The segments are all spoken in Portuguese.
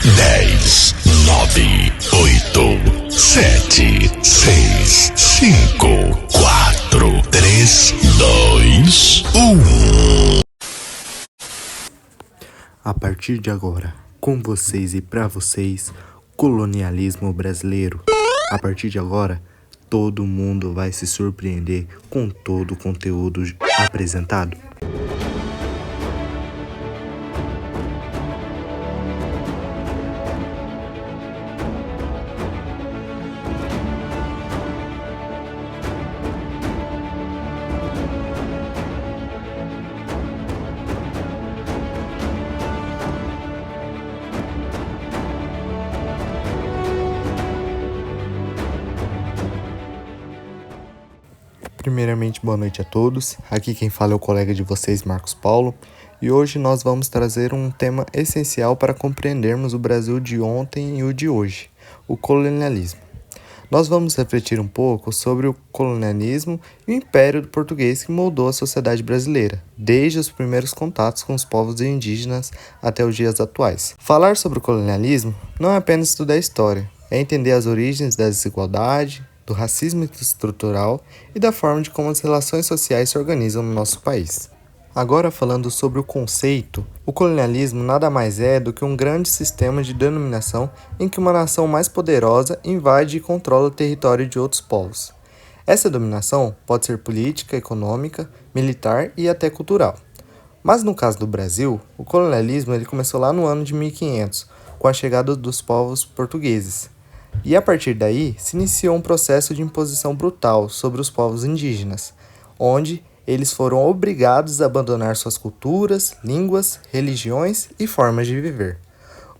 10, 9, 8, 7, 6, 5, 4, 3, 2, 1. A partir de agora, com vocês e pra vocês, colonialismo brasileiro. A partir de agora, todo mundo vai se surpreender com todo o conteúdo apresentado. Primeiramente, boa noite a todos. Aqui quem fala é o colega de vocês, Marcos Paulo, e hoje nós vamos trazer um tema essencial para compreendermos o Brasil de ontem e o de hoje, o colonialismo. Nós vamos refletir um pouco sobre o colonialismo e o Império Português que moldou a sociedade brasileira, desde os primeiros contatos com os povos indígenas até os dias atuais. Falar sobre o colonialismo não é apenas estudar a história, é entender as origens da desigualdade, do racismo estrutural e da forma de como as relações sociais se organizam no nosso país. Agora, falando sobre o conceito, o colonialismo nada mais é do que um grande sistema de dominação em que uma nação mais poderosa invade e controla o território de outros povos. Essa dominação pode ser política, econômica, militar e até cultural. Mas no caso do Brasil, o colonialismo ele começou lá no ano de 1500, com a chegada dos povos portugueses. E a partir daí, se iniciou um processo de imposição brutal sobre os povos indígenas, onde eles foram obrigados a abandonar suas culturas, línguas, religiões e formas de viver.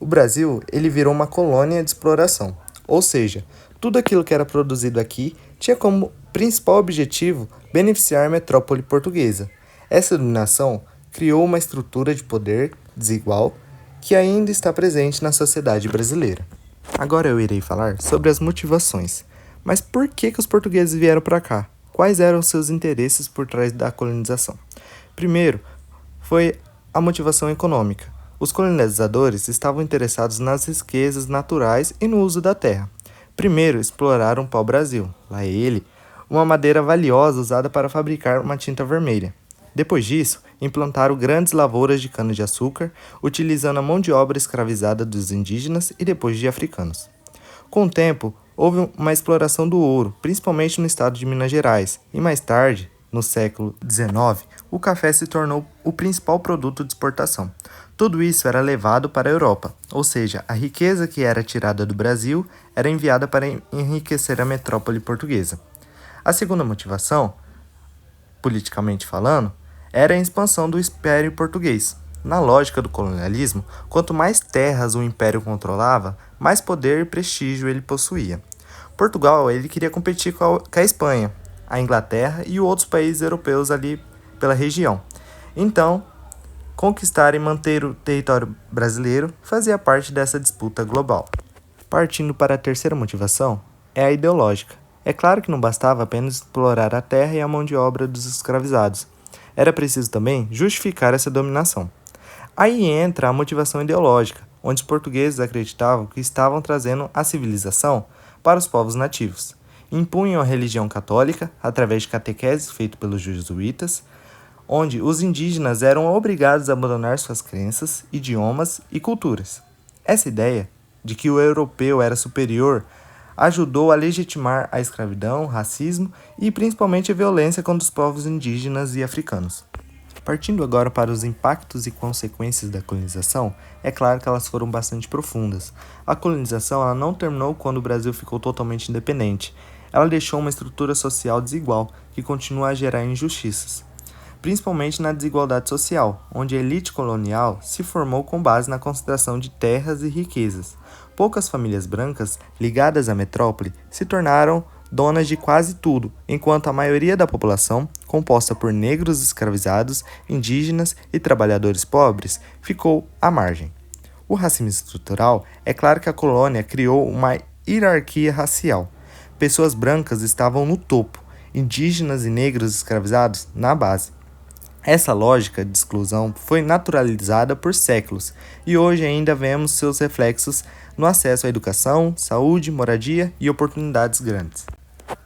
O Brasil ele virou uma colônia de exploração, ou seja, tudo aquilo que era produzido aqui tinha como principal objetivo beneficiar a metrópole portuguesa. Essa dominação criou uma estrutura de poder desigual que ainda está presente na sociedade brasileira. Agora eu irei falar sobre as motivações. Mas por que os portugueses vieram para cá? Quais eram os seus interesses por trás da colonização? Primeiro, foi a motivação econômica. Os colonizadores estavam interessados nas riquezas naturais e no uso da terra. Primeiro, exploraram o pau-brasil, lá ele, uma madeira valiosa usada para fabricar uma tinta vermelha. Depois disso, implantaram grandes lavouras de cana-de-açúcar, utilizando a mão de obra escravizada dos indígenas e depois de africanos. Com o tempo, houve uma exploração do ouro, principalmente no estado de Minas Gerais, e mais tarde, no século XIX, o café se tornou o principal produto de exportação. Tudo isso era levado para a Europa, ou seja, a riqueza que era tirada do Brasil era enviada para enriquecer a metrópole portuguesa. A segunda motivação, politicamente falando, era a expansão do Império Português. Na lógica do colonialismo, quanto mais terras o Império controlava, mais poder e prestígio ele possuía. Portugal ele queria competir com a Espanha, a Inglaterra e outros países europeus ali pela região. Então, conquistar e manter o território brasileiro fazia parte dessa disputa global. Partindo para a terceira motivação, é a ideológica. É claro que não bastava apenas explorar a terra e a mão de obra dos escravizados. Era preciso também justificar essa dominação. Aí entra a motivação ideológica, onde os portugueses acreditavam que estavam trazendo a civilização para os povos nativos. Impunham a religião católica através de catequeses feitas pelos jesuítas, onde os indígenas eram obrigados a abandonar suas crenças, idiomas e culturas. Essa ideia de que o europeu era superior ajudou a legitimar a escravidão, racismo e principalmente a violência contra os povos indígenas e africanos. Partindo agora para os impactos e consequências da colonização, é claro que elas foram bastante profundas. A colonização ela não terminou quando o Brasil ficou totalmente independente. Ela deixou uma estrutura social desigual que continua a gerar injustiças, principalmente na desigualdade social, onde a elite colonial se formou com base na concentração de terras e riquezas. Poucas famílias brancas ligadas à metrópole se tornaram donas de quase tudo, enquanto a maioria da população, composta por negros escravizados, indígenas e trabalhadores pobres, ficou à margem. O racismo estrutural é claro que a colônia criou uma hierarquia racial. Pessoas brancas estavam no topo, indígenas e negros escravizados na base. Essa lógica de exclusão foi naturalizada por séculos e hoje ainda vemos seus reflexos no acesso à educação, saúde, moradia e oportunidades grandes.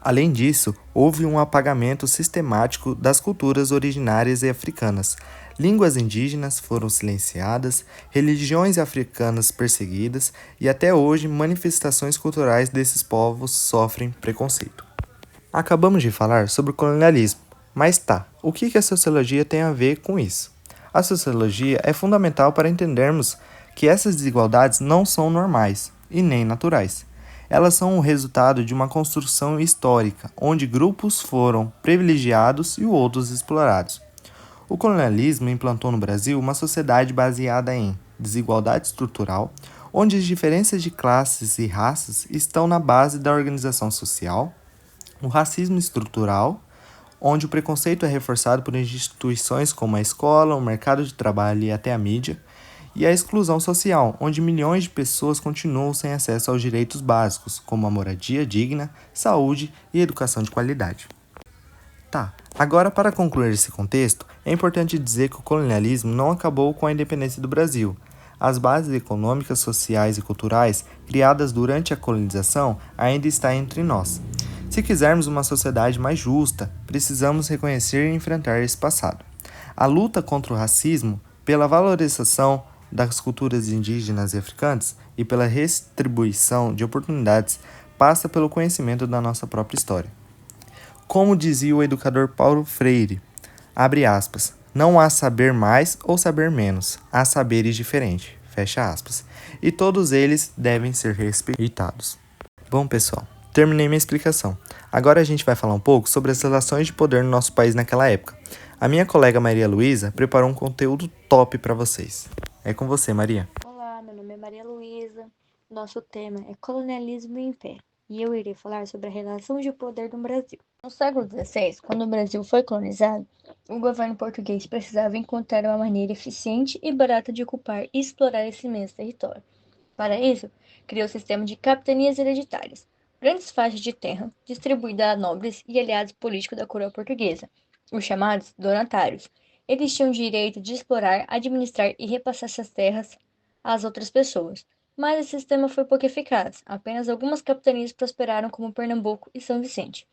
Além disso, houve um apagamento sistemático das culturas originárias e africanas. Línguas indígenas foram silenciadas, religiões africanas perseguidas e até hoje manifestações culturais desses povos sofrem preconceito. Acabamos de falar sobre o colonialismo, mas o que a sociologia tem a ver com isso? A sociologia é fundamental para entendermos que essas desigualdades não são normais e nem naturais. Elas são o resultado de uma construção histórica, onde grupos foram privilegiados e outros explorados. O colonialismo implantou no Brasil uma sociedade baseada em desigualdade estrutural, onde as diferenças de classes e raças estão na base da organização social, o racismo estrutural, onde o preconceito é reforçado por instituições como a escola, o mercado de trabalho e até a mídia, e a exclusão social, onde milhões de pessoas continuam sem acesso aos direitos básicos, como a moradia digna, saúde e educação de qualidade. Agora para concluir esse contexto, é importante dizer que o colonialismo não acabou com a independência do Brasil. As bases econômicas, sociais e culturais criadas durante a colonização ainda estão entre nós. Se quisermos uma sociedade mais justa, precisamos reconhecer e enfrentar esse passado. A luta contra o racismo, pela valorização das culturas indígenas e africanas e pela restribuição de oportunidades passa pelo conhecimento da nossa própria história. Como dizia o educador Paulo Freire, abre aspas, não há saber mais ou saber menos, há saberes diferentes, fecha aspas, e todos eles devem ser respeitados. Bom, pessoal, terminei minha explicação. Agora a gente vai falar um pouco sobre as relações de poder no nosso país naquela época. A minha colega Maria Luísa preparou um conteúdo top para vocês. É com você, Maria. Olá, meu nome é Maria Luísa. Nosso tema é colonialismo e império, e eu irei falar sobre a relação de poder no Brasil. No século XVI, quando o Brasil foi colonizado, o governo português precisava encontrar uma maneira eficiente e barata de ocupar e explorar esse imenso território. Para isso, criou o sistema de capitanias hereditárias, grandes faixas de terra distribuídas a nobres e aliados políticos da coroa portuguesa, os chamados donatários. Eles tinham o direito de explorar, administrar e repassar essas terras às outras pessoas. Mas esse sistema foi pouco eficaz. Apenas algumas capitanias prosperaram, como Pernambuco e São Vicente.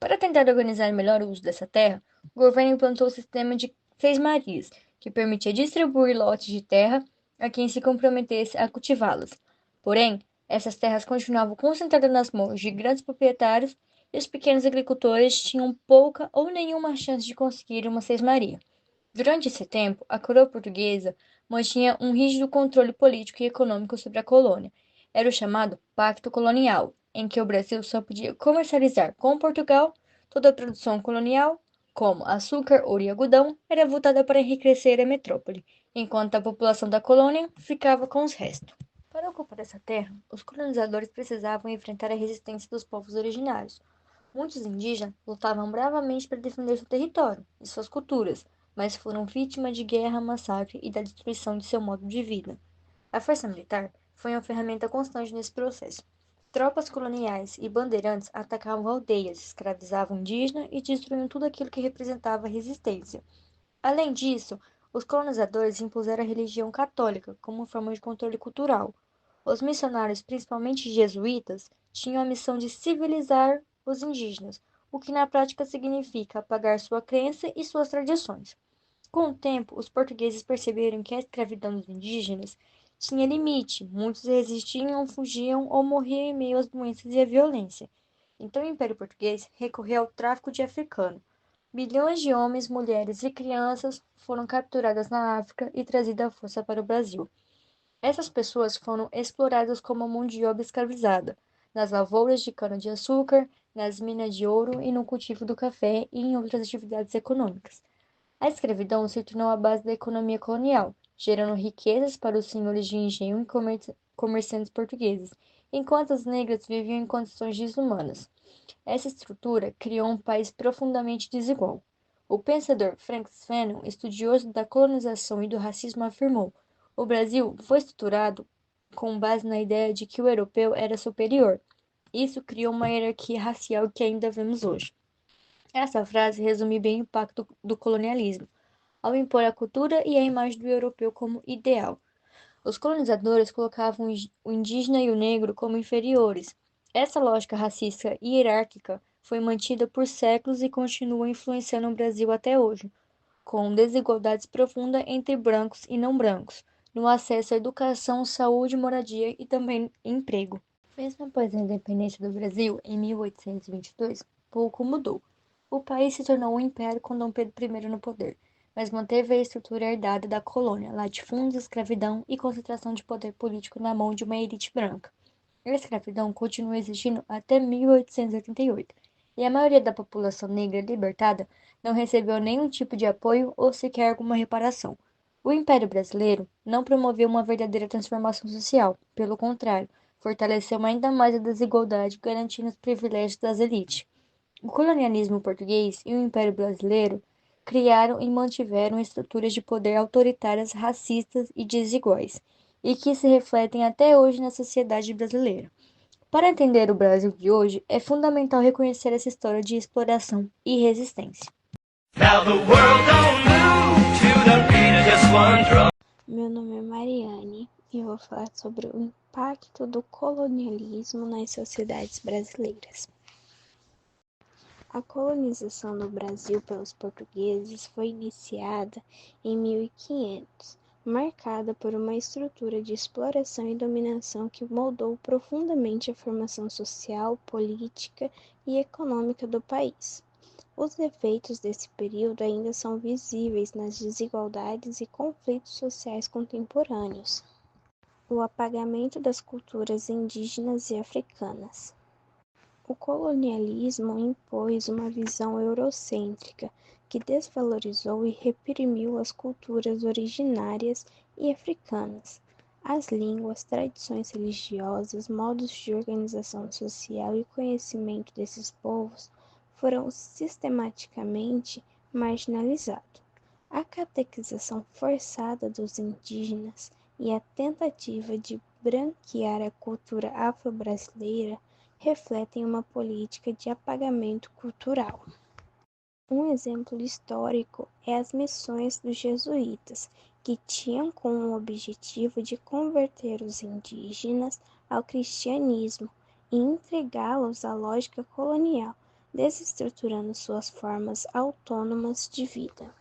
Para tentar organizar melhor o uso dessa terra, o governo implantou o sistema de Seis Marias, que permitia distribuir lotes de terra a quem se comprometesse a cultivá-las. Porém, essas terras continuavam concentradas nas mãos de grandes proprietários e os pequenos agricultores tinham pouca ou nenhuma chance de conseguir uma Seis-Maria. Durante esse tempo, a coroa portuguesa mantinha um rígido controle político e econômico sobre a colônia. Era o chamado Pacto Colonial, em que o Brasil só podia comercializar com Portugal toda a produção colonial, como açúcar, ouro e algodão, era voltada para enriquecer a metrópole, enquanto a população da colônia ficava com os restos. Para ocupar essa terra, os colonizadores precisavam enfrentar a resistência dos povos originários. Muitos indígenas lutavam bravamente para defender seu território e suas culturas, mas foram vítimas de guerra, massacre e da destruição de seu modo de vida. A força militar foi uma ferramenta constante nesse processo. Tropas coloniais e bandeirantes atacavam aldeias, escravizavam indígenas e destruíam tudo aquilo que representava resistência. Além disso, os colonizadores impuseram a religião católica como forma de controle cultural. Os missionários, principalmente jesuítas, tinham a missão de civilizar os indígenas, o que na prática significa apagar sua crença e suas tradições. Com o tempo, os portugueses perceberam que a escravidão dos indígenas tinha limite. Muitos resistiam, fugiam ou morriam em meio às doenças e à violência. Então o Império Português recorreu ao tráfico de africano. Milhões de homens, mulheres e crianças foram capturadas na África e trazidas à força para o Brasil. Essas pessoas foram exploradas como mão de obra escravizada, nas lavouras de cana-de-açúcar, nas minas de ouro e no cultivo do café e em outras atividades econômicas. A escravidão se tornou a base da economia colonial, gerando riquezas para os senhores de engenho e comerciantes portugueses, enquanto as negras viviam em condições desumanas. Essa estrutura criou um país profundamente desigual. O pensador Francis Fanon, estudioso da colonização e do racismo, afirmou: o Brasil foi estruturado com base na ideia de que o europeu era superior. Isso criou uma hierarquia racial que ainda vemos hoje. Essa frase resume bem o impacto do colonialismo. ao impor a cultura e a imagem do europeu como ideal. Os colonizadores colocavam o indígena e o negro como inferiores. Essa lógica racista e hierárquica foi mantida por séculos e continua influenciando o Brasil até hoje, com desigualdades profundas entre brancos e não brancos, no acesso à educação, saúde, moradia e também emprego. Mesmo após a independência do Brasil, em 1822, pouco mudou. O país se tornou um império com Dom Pedro I no poder, mas manteve a estrutura herdada da colônia, latifúndios, escravidão e concentração de poder político na mão de uma elite branca. A escravidão continua existindo até 1888, e a maioria da população negra libertada não recebeu nenhum tipo de apoio ou sequer alguma reparação. O Império Brasileiro não promoveu uma verdadeira transformação social, pelo contrário, fortaleceu ainda mais a desigualdade, garantindo os privilégios das elites. O colonialismo português e o Império Brasileiro criaram e mantiveram estruturas de poder autoritárias, racistas e desiguais, e que se refletem até hoje na sociedade brasileira. Para entender o Brasil de hoje, é fundamental reconhecer essa história de exploração e resistência. Meu nome é Mariane e eu vou falar sobre o impacto do colonialismo nas sociedades brasileiras. A colonização do Brasil pelos portugueses foi iniciada em 1500, marcada por uma estrutura de exploração e dominação que moldou profundamente a formação social, política e econômica do país. Os efeitos desse período ainda são visíveis nas desigualdades e conflitos sociais contemporâneos. O apagamento das culturas indígenas e africanas. O colonialismo impôs uma visão eurocêntrica que desvalorizou e reprimiu as culturas originárias e africanas. As línguas, tradições religiosas, modos de organização social e conhecimento desses povos foram sistematicamente marginalizados. A catequização forçada dos indígenas e a tentativa de branquear a cultura afro-brasileira refletem uma política de apagamento cultural. Um exemplo histórico é as missões dos jesuítas, que tinham como objetivo de converter os indígenas ao cristianismo e entregá-los à lógica colonial, desestruturando suas formas autônomas de vida.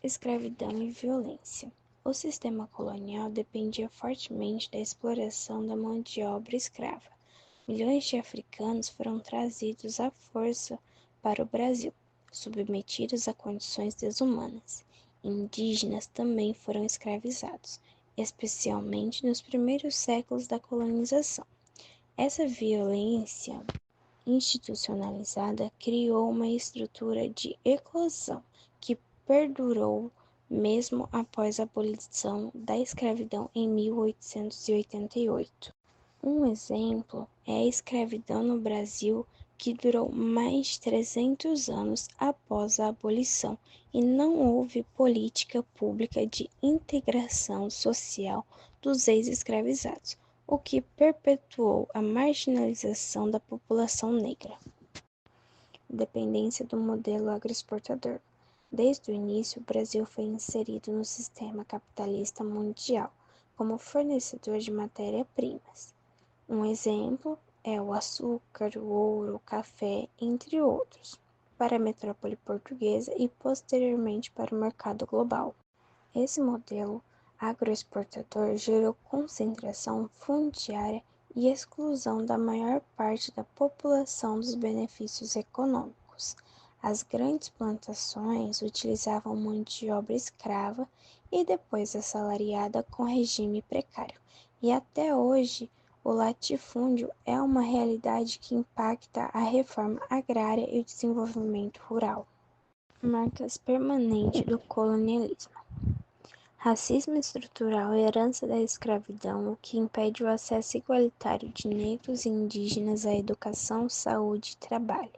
Escravidão e violência. O sistema colonial dependia fortemente da exploração da mão de obra escrava. Milhões de africanos foram trazidos à força para o Brasil, submetidos a condições desumanas. Indígenas também foram escravizados, especialmente nos primeiros séculos da colonização. Essa violência institucionalizada criou uma estrutura de exclusão que perdurou mesmo após a abolição da escravidão em 1888. Um exemplo é a escravidão no Brasil, que durou mais de 300 anos após a abolição e não houve política pública de integração social dos ex-escravizados, o que perpetuou a marginalização da população negra. Dependência do modelo agroexportador. Desde o início, o Brasil foi inserido no sistema capitalista mundial como fornecedor de matérias-primas. Um exemplo é o açúcar, o ouro, o café, entre outros, para a metrópole portuguesa e posteriormente para o mercado global. Esse modelo agroexportador gerou concentração fundiária e exclusão da maior parte da população dos benefícios econômicos. As grandes plantações utilizavam mão de obra escrava e depois assalariada com regime precário. E até hoje, o latifúndio é uma realidade que impacta a reforma agrária e o desenvolvimento rural. Marcas permanentes do colonialismo. Racismo estrutural, herança da escravidão, o que impede o acesso igualitário de negros e indígenas à educação, saúde e trabalho.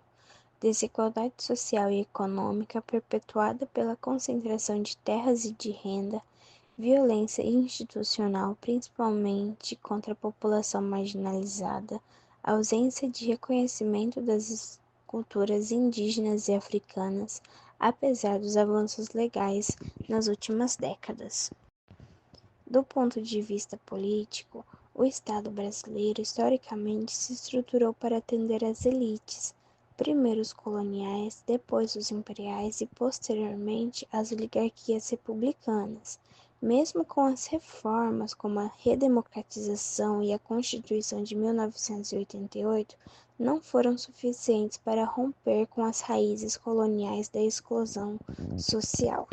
Desigualdade social e econômica perpetuada pela concentração de terras e de renda, violência institucional, principalmente contra a população marginalizada, ausência de reconhecimento das culturas indígenas e africanas, apesar dos avanços legais nas últimas décadas. Do ponto de vista político, o Estado brasileiro historicamente se estruturou para atender às elites, primeiro os coloniais, depois os imperiais e posteriormente as oligarquias republicanas. Mesmo com as reformas como a redemocratização e a Constituição de 1988, não foram suficientes para romper com as raízes coloniais da exclusão social.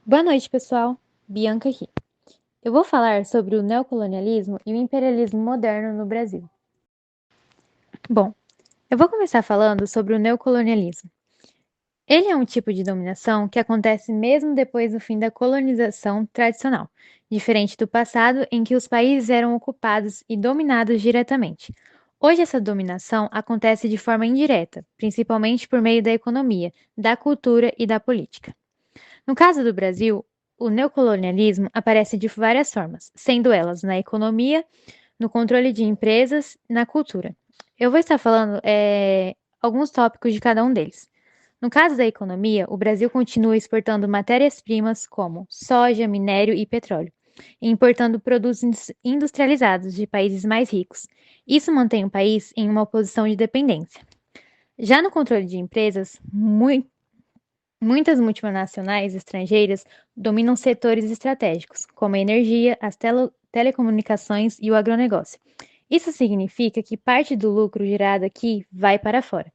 Boa noite, pessoal. Bianca aqui. Eu vou falar sobre o neocolonialismo e o imperialismo moderno no Brasil. Bom, eu vou começar falando sobre o neocolonialismo. Ele é um tipo de dominação que acontece mesmo depois do fim da colonização tradicional, diferente do passado em que os países eram ocupados e dominados diretamente. Hoje essa dominação acontece de forma indireta, principalmente por meio da economia, da cultura e da política. No caso do Brasil, o neocolonialismo aparece de várias formas, sendo elas na economia, no controle de empresas, na cultura. Eu vou estar falando alguns tópicos de cada um deles. No caso da economia, o Brasil continua exportando matérias-primas como soja, minério e petróleo, e importando produtos industrializados de países mais ricos. Isso mantém o país em uma posição de dependência. Já no controle de empresas, muitas multinacionais estrangeiras dominam setores estratégicos, como a energia, as telecomunicações e o agronegócio. Isso significa que parte do lucro gerado aqui vai para fora.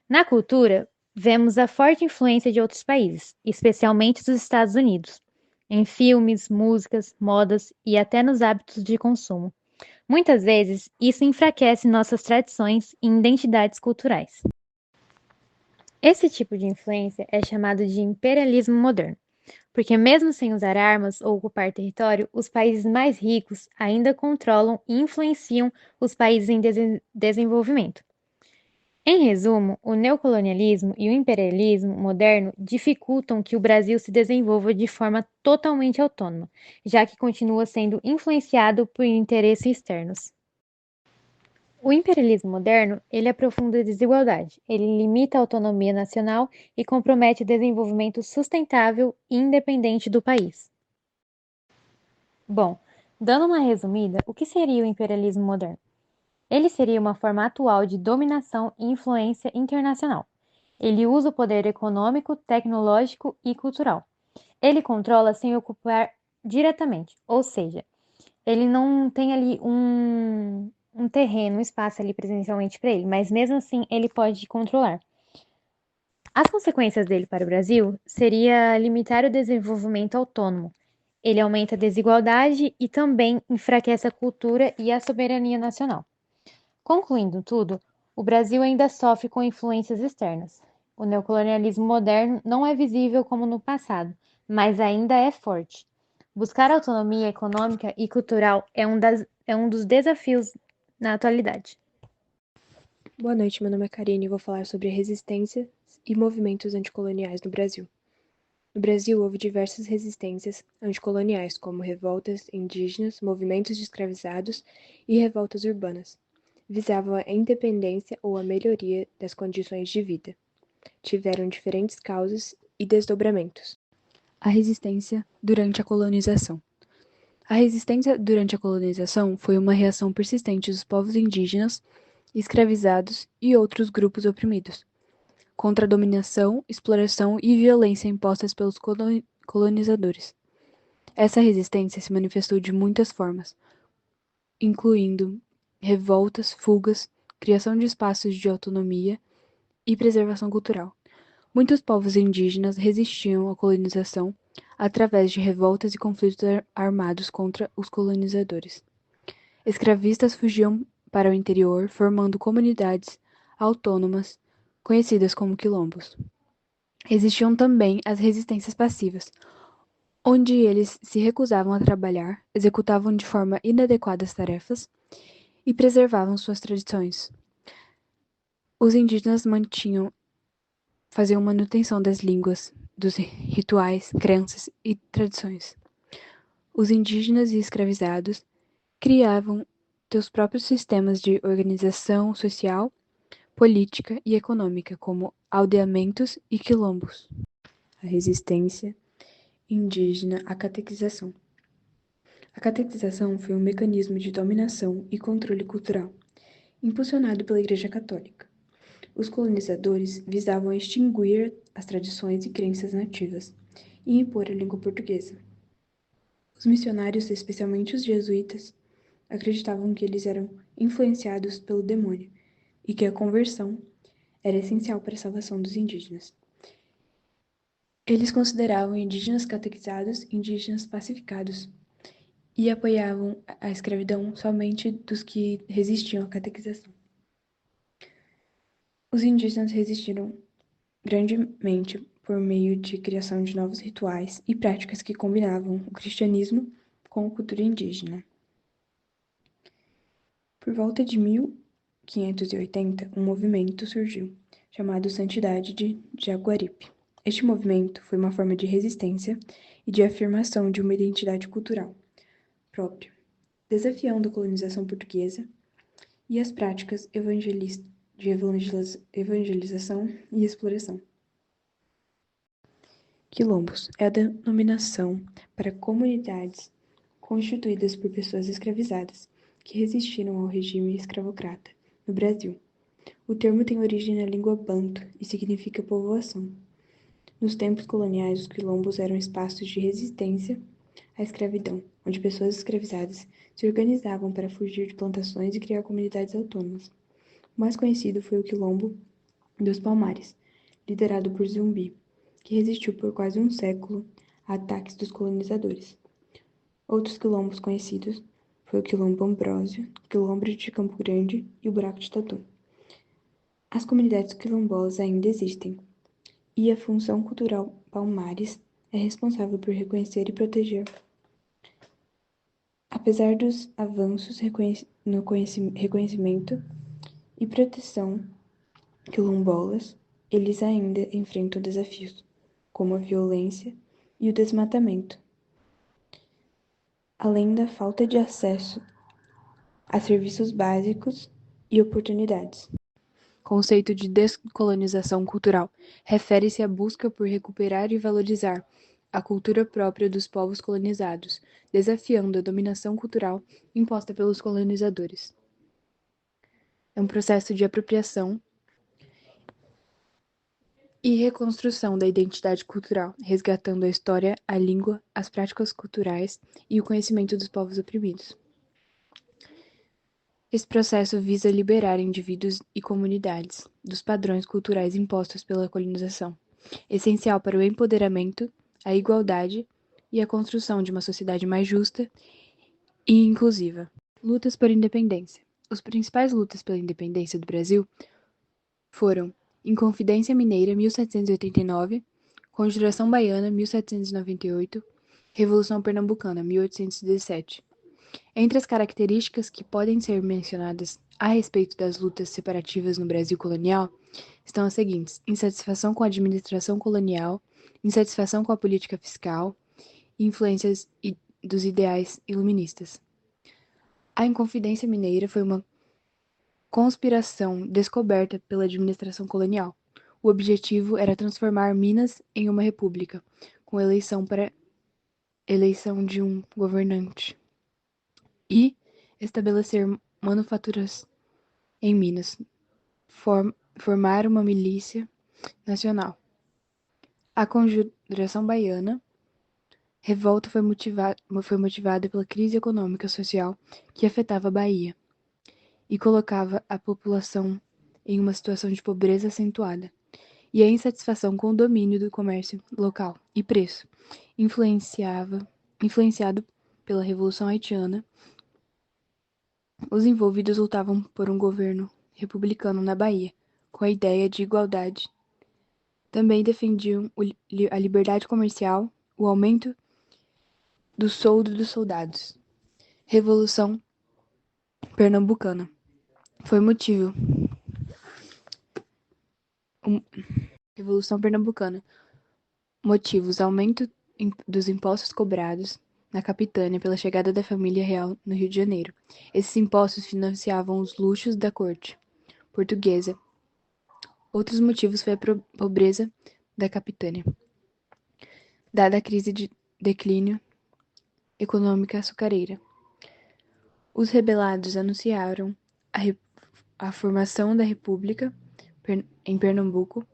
Na cultura, vemos a forte influência de outros países, especialmente dos Estados Unidos, em filmes, músicas, modas e até nos hábitos de consumo. Muitas vezes, isso enfraquece nossas tradições e identidades culturais. Esse tipo de influência é chamado de imperialismo moderno, porque mesmo sem usar armas ou ocupar território, os países mais ricos ainda controlam e influenciam os países em desenvolvimento. Em resumo, o neocolonialismo e o imperialismo moderno dificultam que o Brasil se desenvolva de forma totalmente autônoma, já que continua sendo influenciado por interesses externos. O imperialismo moderno, ele aprofunda a desigualdade, ele limita a autonomia nacional e compromete o desenvolvimento sustentável e independente do país. Bom, dando uma resumida, o que seria o imperialismo moderno? Ele seria uma forma atual de dominação e influência internacional. Ele usa o poder econômico, tecnológico e cultural. Ele controla sem ocupar diretamente, ou seja, ele não tem ali um terreno, um espaço ali presencialmente para ele, mas mesmo assim ele pode controlar. As consequências dele para o Brasil seria limitar o desenvolvimento autônomo. Ele aumenta a desigualdade e também enfraquece a cultura e a soberania nacional. Concluindo tudo, o Brasil ainda sofre com influências externas. O neocolonialismo moderno não é visível como no passado, mas ainda é forte. Buscar autonomia econômica e cultural é um dos desafios na atualidade. Boa noite, meu nome é Karine e vou falar sobre resistência e movimentos anticoloniais no Brasil. No Brasil, houve diversas resistências anticoloniais, como revoltas indígenas, movimentos de escravizados e revoltas urbanas. Visavam a independência ou a melhoria das condições de vida. Tiveram diferentes causas e desdobramentos. A resistência durante a colonização. A resistência durante a colonização foi uma reação persistente dos povos indígenas, escravizados e outros grupos oprimidos, contra a dominação, exploração e violência impostas pelos colonizadores. Essa resistência se manifestou de muitas formas, incluindo revoltas, fugas, criação de espaços de autonomia e preservação cultural. Muitos povos indígenas resistiam à colonização através de revoltas e conflitos armados contra os colonizadores. Escravistas fugiam para o interior, formando comunidades autônomas, conhecidas como quilombos. Existiam também as resistências passivas, onde eles se recusavam a trabalhar, executavam de forma inadequada as tarefas e preservavam suas tradições. Os indígenas faziam manutenção das línguas, dos rituais, crenças e tradições. Os indígenas e escravizados criavam seus próprios sistemas de organização social, política e econômica, como aldeamentos e quilombos. A resistência indígena à catequização. A catequização foi um mecanismo de dominação e controle cultural, impulsionado pela Igreja Católica. Os colonizadores visavam extinguir as tradições e crenças nativas e impor a língua portuguesa. Os missionários, especialmente os jesuítas, acreditavam que eles eram influenciados pelo demônio e que a conversão era essencial para a salvação dos indígenas. Eles consideravam indígenas catequizados indígenas pacificados e apoiavam a escravidão somente dos que resistiam à catequização. Os indígenas resistiram grandemente por meio de criação de novos rituais e práticas que combinavam o cristianismo com a cultura indígena. Por volta de 1580, um movimento surgiu, chamado Santidade de Jaguaribe. Este movimento foi uma forma de resistência e de afirmação de uma identidade cultural própria, desafiando a colonização portuguesa e as práticas de evangelização e exploração. Quilombos é a denominação para comunidades constituídas por pessoas escravizadas que resistiram ao regime escravocrata no Brasil. O termo tem origem na língua banto e significa povoação. Nos tempos coloniais, os quilombos eram espaços de resistência à escravidão, onde pessoas escravizadas se organizavam para fugir de plantações e criar comunidades autônomas. O mais conhecido foi o Quilombo dos Palmares, liderado por Zumbi, que resistiu por quase um século a ataques dos colonizadores. Outros quilombos conhecidos foi o Quilombo Ambrósio, o Quilombo de Campo Grande e o Buraco de Tatu. As comunidades quilombolas ainda existem, e a função cultural Palmares é responsável por reconhecer e proteger. Apesar dos avanços no reconhecimento e proteção quilombolas, eles ainda enfrentam desafios, como a violência e o desmatamento, além da falta de acesso a serviços básicos e oportunidades. Conceito de descolonização cultural refere-se à busca por recuperar e valorizar a cultura própria dos povos colonizados, desafiando a dominação cultural imposta pelos colonizadores. É um processo de apropriação e reconstrução da identidade cultural, resgatando a história, a língua, as práticas culturais e o conhecimento dos povos oprimidos. Esse processo visa liberar indivíduos e comunidades dos padrões culturais impostos pela colonização, essencial para o empoderamento, a igualdade e a construção de uma sociedade mais justa e inclusiva. Lutas por independência. As principais lutas pela independência do Brasil foram Inconfidência Mineira, 1789, Conjuração Baiana, 1798, Revolução Pernambucana, 1817. Entre as características que podem ser mencionadas a respeito das lutas separativas no Brasil colonial estão as seguintes: insatisfação com a administração colonial, insatisfação com a política fiscal e influências dos ideais iluministas. A Inconfidência Mineira foi uma conspiração descoberta pela administração colonial. O objetivo era transformar Minas em uma república, com eleição de um governante, e estabelecer manufaturas em Minas, formar uma milícia nacional. A Conjuração Baiana, revolta foi motivada pela crise econômica e social que afetava a Bahia e colocava a população em uma situação de pobreza acentuada, e a insatisfação com o domínio do comércio local e preço, influenciado pela Revolução Haitiana. Os envolvidos lutavam por um governo republicano na Bahia, com a ideia de igualdade. Também defendiam a liberdade comercial, o aumento do soldo dos soldados. Revolução Pernambucana. Revolução Pernambucana. Motivos: aumento dos impostos cobrados na capitânia pela chegada da família real no Rio de Janeiro. Esses impostos financiavam os luxos da corte portuguesa Outros motivos foi a pobreza da capitânia, dada a crise de declínio econômica açucareira. Os rebelados anunciaram a formação da República em Pernambuco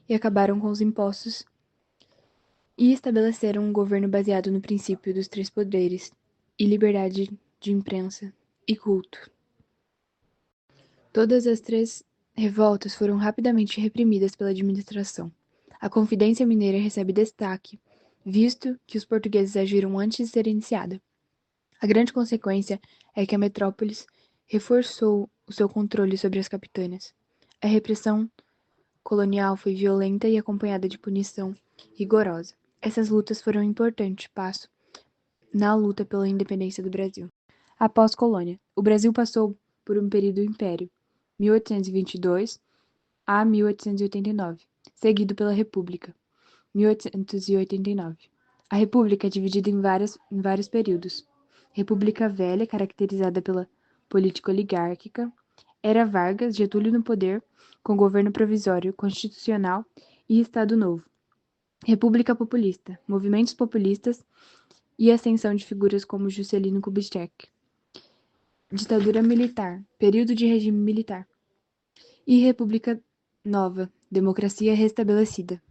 e acabaram com os impostos e estabeleceram um governo baseado no princípio dos três poderes e liberdade de imprensa e culto. Todas as três revoltas foram rapidamente reprimidas pela administração. A Confidência Mineira recebe destaque, visto que os portugueses agiram antes de ser iniciada. A grande consequência é que a metrópolis reforçou o seu controle sobre as capitânias. A repressão colonial foi violenta e acompanhada de punição rigorosa. Essas lutas foram um importante passo na luta pela independência do Brasil. Após colônia, o Brasil passou por um período império, 1822 a 1889, seguido pela República, 1889. A República é dividida em vários períodos. República Velha, caracterizada pela política oligárquica, era Vargas, Getúlio no poder, com governo provisório, constitucional e Estado Novo. República Populista, movimentos populistas e ascensão de figuras como Juscelino Kubitschek. Ditadura militar, período de regime militar. E República Nova, democracia restabelecida.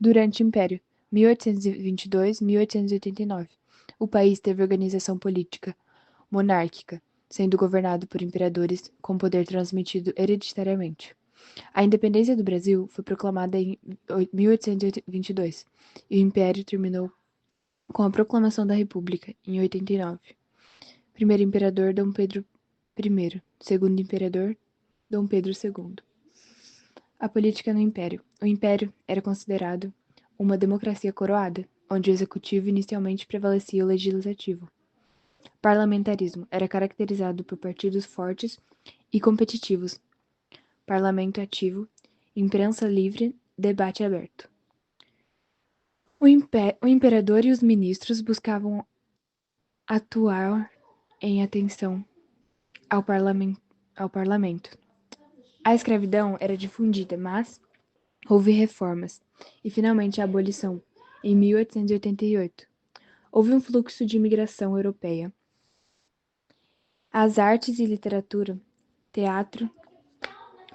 Durante o Império, 1822-1889, o país teve organização política monárquica, sendo governado por imperadores com poder transmitido hereditariamente. A independência do Brasil foi proclamada em 1822 e o Império terminou com a proclamação da República em 89. Primeiro imperador Dom Pedro I, segundo imperador Dom Pedro II. A política no Império. O Império era considerado uma democracia coroada, onde o executivo inicialmente prevalecia o legislativo. Parlamentarismo era caracterizado por partidos fortes e competitivos, parlamento ativo, imprensa livre, debate aberto. O imperador e os ministros buscavam atuar em atenção ao parlamento. A escravidão era difundida, mas houve reformas e finalmente a abolição em 1888. Houve um fluxo de imigração europeia. As artes e literatura, teatro,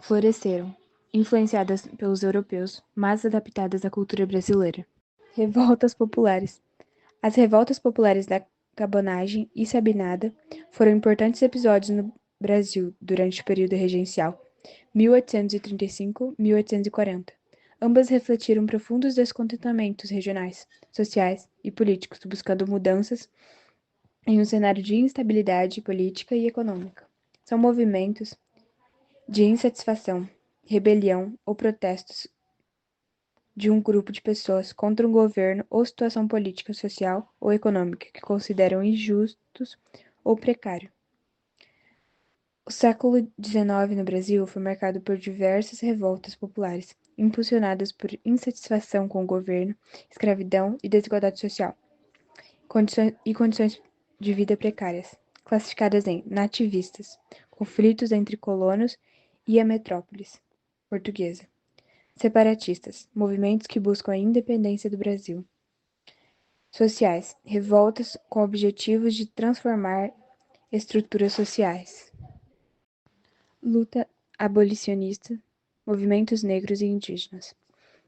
floresceram, influenciadas pelos europeus, mas adaptadas à cultura brasileira. Revoltas populares. As revoltas populares da Cabanagem e Sabinada foram importantes episódios no Brasil durante o período regencial, 1835-1840. Ambas refletiram profundos descontentamentos regionais, sociais e políticos, buscando mudanças em um cenário de instabilidade política e econômica. São movimentos de insatisfação, rebelião ou protestos de um grupo de pessoas contra um governo ou situação política, social ou econômica que consideram injustos ou precário. O século XIX no Brasil foi marcado por diversas revoltas populares, impulsionadas por insatisfação com o governo, escravidão e desigualdade social, condições de vida precárias, classificadas em nativistas, conflitos entre colonos e a metrópolis portuguesa, separatistas, movimentos que buscam a independência do Brasil, sociais, revoltas com objetivos de transformar estruturas sociais, luta abolicionista, movimentos negros e indígenas.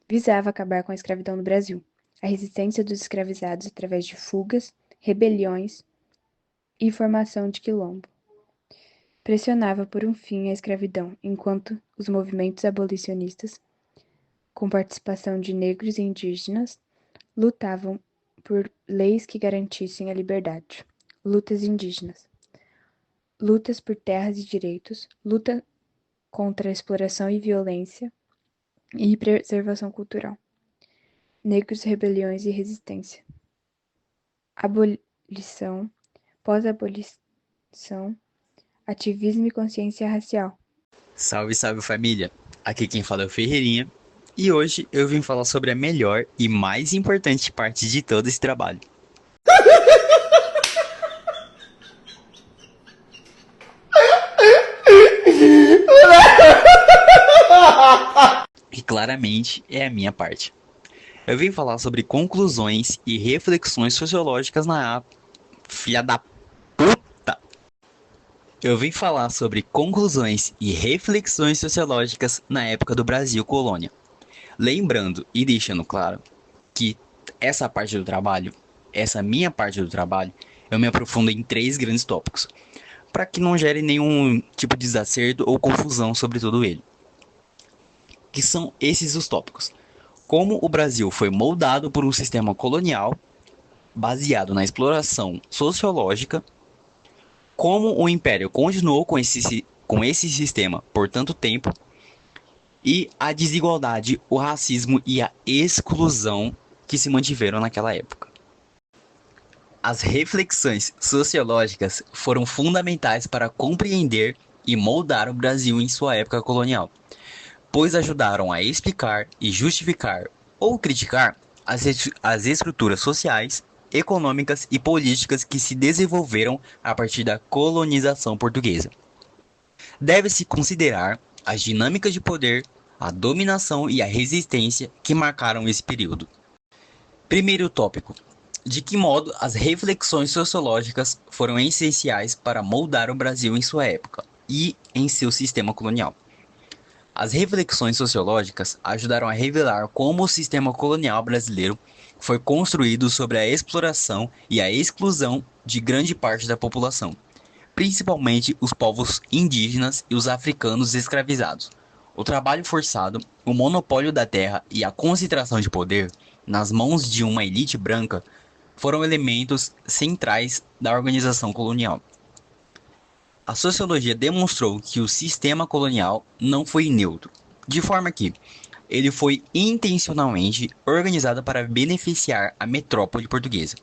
Visava acabar com a escravidão no Brasil, a resistência dos escravizados através de fugas, rebeliões e formação de quilombo. Pressionava por um fim à escravidão, enquanto os movimentos abolicionistas, com participação de negros e indígenas, lutavam por leis que garantissem a liberdade. Lutas indígenas. Lutas por terras e direitos, luta contra a exploração e violência e preservação cultural. Negros, rebeliões e resistência. Abolição, pós-abolição, ativismo e consciência racial. Salve, salve família! Aqui quem fala é o Ferreirinha e hoje eu vim falar sobre a melhor e mais importante parte de todo esse trabalho. claramente é a minha parte. Eu vim falar sobre conclusões e reflexões sociológicas na filha da puta. Eu vim falar sobre conclusões e reflexões sociológicas na época do Brasil colônia. Lembrando e deixando claro que essa parte do trabalho, essa minha parte do trabalho, eu me aprofundo em 3 grandes tópicos, para que não gere nenhum tipo de desacerto ou confusão sobre todo ele. Que são esses os tópicos. Como o Brasil foi moldado por um sistema colonial baseado na exploração sociológica, como o Império continuou com esse sistema por tanto tempo, e a desigualdade, o racismo e a exclusão que se mantiveram naquela época. As reflexões sociológicas foram fundamentais para compreender e moldar o Brasil em sua época colonial, pois ajudaram a explicar e justificar ou criticar as estruturas sociais, econômicas e políticas que se desenvolveram a partir da colonização portuguesa. Deve-se considerar as dinâmicas de poder, a dominação e a resistência que marcaram esse período. Primeiro tópico: de que modo as reflexões sociológicas foram essenciais para moldar o Brasil em sua época e em seu sistema colonial. As reflexões sociológicas ajudaram a revelar como o sistema colonial brasileiro foi construído sobre a exploração e a exclusão de grande parte da população, principalmente os povos indígenas e os africanos escravizados. O trabalho forçado, o monopólio da terra e a concentração de poder nas mãos de uma elite branca foram elementos centrais da organização colonial. A sociologia demonstrou que o sistema colonial não foi neutro, de forma que ele foi intencionalmente organizado para beneficiar a metrópole portuguesa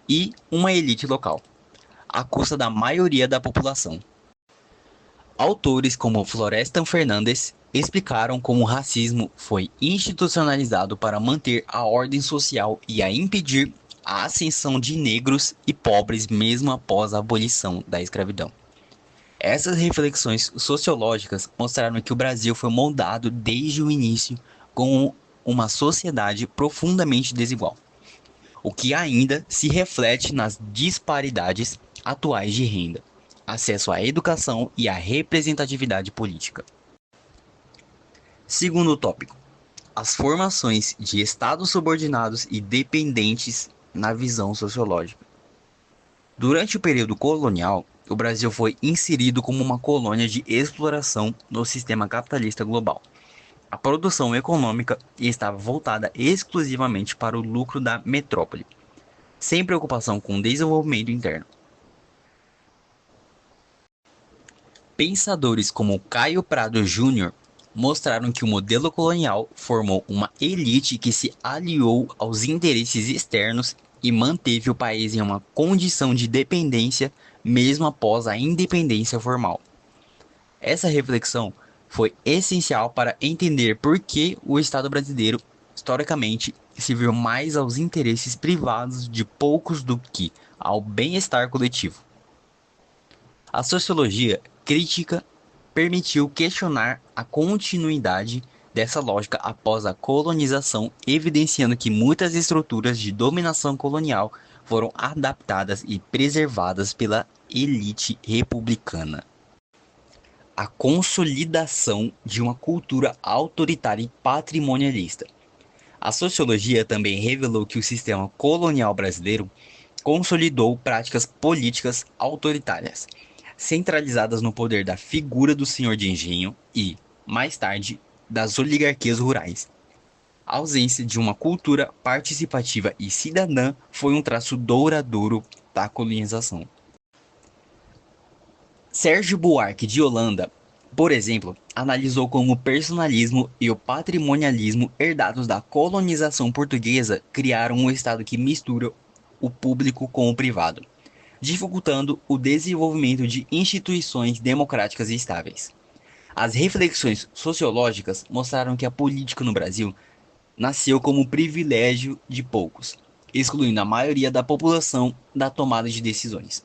e uma elite local, à custa da maioria da população. Autores como Florestan Fernandes explicaram como o racismo foi institucionalizado para manter a ordem social e a impedir a ascensão de negros e pobres mesmo após a abolição da escravidão. Essas reflexões sociológicas mostraram que o Brasil foi moldado desde o início com uma sociedade profundamente desigual, o que ainda se reflete nas disparidades atuais de renda, acesso à educação e à representatividade política. Segundo tópico: as formações de estados subordinados e dependentes na visão sociológica. Durante o período colonial, o Brasil foi inserido como uma colônia de exploração no sistema capitalista global. A produção econômica estava voltada exclusivamente para o lucro da metrópole, sem preocupação com o desenvolvimento interno. Pensadores como Caio Prado Júnior mostraram que o modelo colonial formou uma elite que se aliou aos interesses externos e manteve o país em uma condição de dependência mesmo após a independência formal. Essa reflexão foi essencial para entender por que o Estado brasileiro, historicamente, se viu mais aos interesses privados de poucos do que ao bem-estar coletivo. A sociologia crítica permitiu questionar a continuidade dessa lógica após a colonização, evidenciando que muitas estruturas de dominação colonial foram adaptadas e preservadas pela elite republicana. A consolidação de uma cultura autoritária e patrimonialista. A sociologia também revelou que o sistema colonial brasileiro consolidou práticas políticas autoritárias, centralizadas no poder da figura do senhor de engenho e, mais tarde, das oligarquias rurais. A ausência de uma cultura participativa e cidadã foi um traço douradouro da colonização. Sérgio Buarque de Holanda, por exemplo, analisou como o personalismo e o patrimonialismo herdados da colonização portuguesa criaram um Estado que mistura o público com o privado, dificultando o desenvolvimento de instituições democráticas e estáveis. As reflexões sociológicas mostraram que a política no Brasil nasceu como privilégio de poucos, excluindo a maioria da população da tomada de decisões.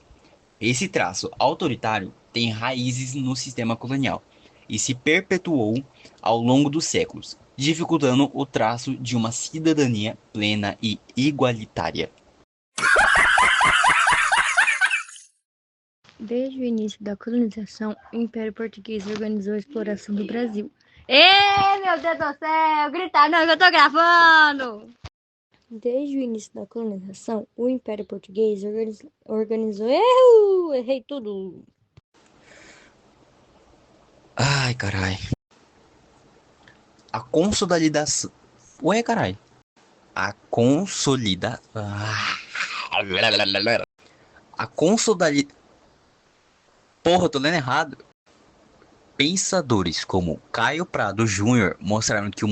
Esse traço autoritário tem raízes no sistema colonial e se perpetuou ao longo dos séculos, dificultando o traço de uma cidadania plena e igualitária. Desde o início da colonização, o Império Português organizou a exploração do Brasil. Ê, meu Deus do céu! Grita não, que eu tô gravando! Desde o início da colonização, o Império Português organizou... Errei tudo! Ai, carai. A consolidação... Ué, carai. A consolida... A consolida... Porra, eu tô lendo errado. Pensadores como Caio Prado Júnior mostraram que o